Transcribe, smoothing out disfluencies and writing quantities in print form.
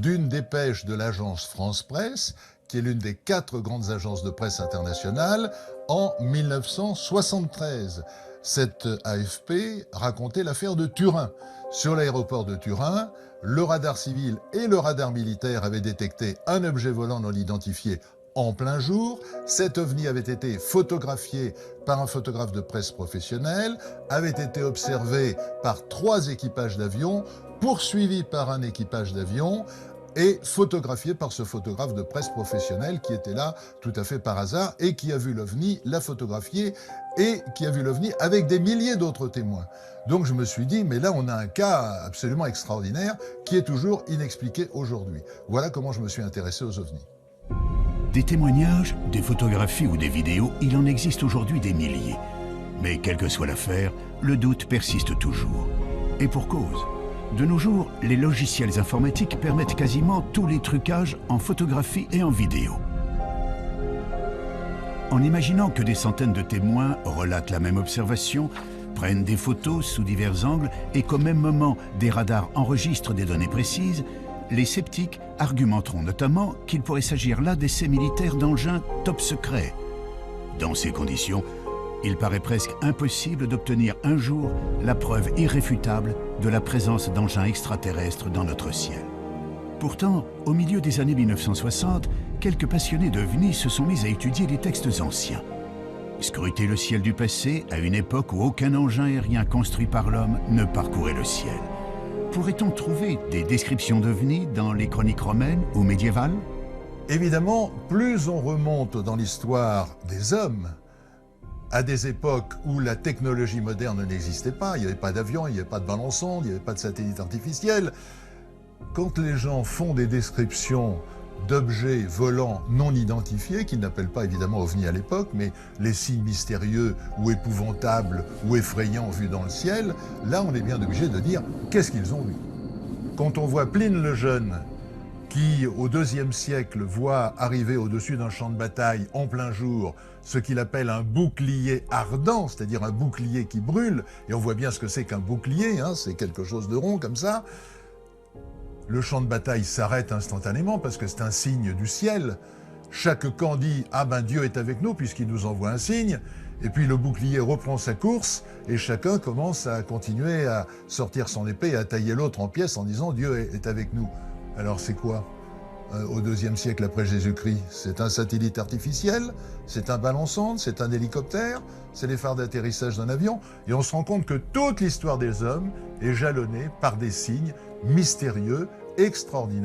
d'une dépêche de l'agence France Presse, qui est l'une des 4 grandes agences de presse internationales, en 1973. Cette AFP racontait l'affaire de Turin. Sur l'aéroport de Turin, le radar civil et le radar militaire avaient détecté un objet volant non identifié en plein jour. Cet ovni avait été photographié par un photographe de presse professionnel, avait été observé par 3 équipages d'avions, poursuivi par un équipage d'avion et photographié par ce photographe de presse professionnel qui était là tout à fait par hasard et qui a vu l'OVNI, l'a photographié et qui a vu l'OVNI avec des milliers d'autres témoins. Donc je me suis dit, mais là on a un cas absolument extraordinaire qui est toujours inexpliqué aujourd'hui. Voilà comment je me suis intéressé aux OVNIs. Des témoignages, des photographies ou des vidéos, il en existe aujourd'hui des milliers. Mais quelle que soit l'affaire, le doute persiste toujours. Et pour cause. De nos jours, les logiciels informatiques permettent quasiment tous les trucages en photographie et en vidéo. En imaginant que des centaines de témoins relatent la même observation, prennent des photos sous divers angles et qu'au même moment, des radars enregistrent des données précises, les sceptiques argumenteront notamment qu'il pourrait s'agir là d'essais militaires d'engins top secrets. Dans ces conditions, il paraît presque impossible d'obtenir un jour la preuve irréfutable de la présence d'engins extraterrestres dans notre ciel. Pourtant, au milieu des années 1960, quelques passionnés d'OVNI se sont mis à étudier les textes anciens. Scruter le ciel du passé à une époque où aucun engin aérien construit par l'homme ne parcourait le ciel. Pourrait-on trouver des descriptions d'OVNI dans les chroniques romaines ou médiévales? Évidemment, plus on remonte dans l'histoire des hommes, à des époques où la technologie moderne n'existait pas, il n'y avait pas d'avion, il n'y avait pas de ballon sonde, il n'y avait pas de satellite artificiel. Quand les gens font des descriptions d'objets volants non identifiés, qu'ils n'appellent pas évidemment OVNI à l'époque, mais les signes mystérieux ou épouvantables ou effrayants vus dans le ciel, là on est bien obligé de dire qu'est-ce qu'ils ont vu. Quand on voit Pline le Jeune, qui, au IIe siècle, voit arriver au-dessus d'un champ de bataille, en plein jour, ce qu'il appelle un bouclier ardent, c'est-à-dire un bouclier qui brûle, et on voit bien ce que c'est qu'un bouclier, hein, c'est quelque chose de rond comme ça. Le champ de bataille s'arrête instantanément parce que c'est un signe du ciel. Chaque camp dit « Ah ben Dieu est avec nous puisqu'il nous envoie un signe », et puis le bouclier reprend sa course et chacun commence à continuer à sortir son épée et à tailler l'autre en pièces en disant « Dieu est avec nous ». Alors c'est quoi au IIe siècle après Jésus-Christ? C'est un satellite artificiel, c'est un ballon sonde, c'est un hélicoptère, c'est les phares d'atterrissage d'un avion. Et on se rend compte que toute l'histoire des hommes est jalonnée par des signes mystérieux, extraordinaires.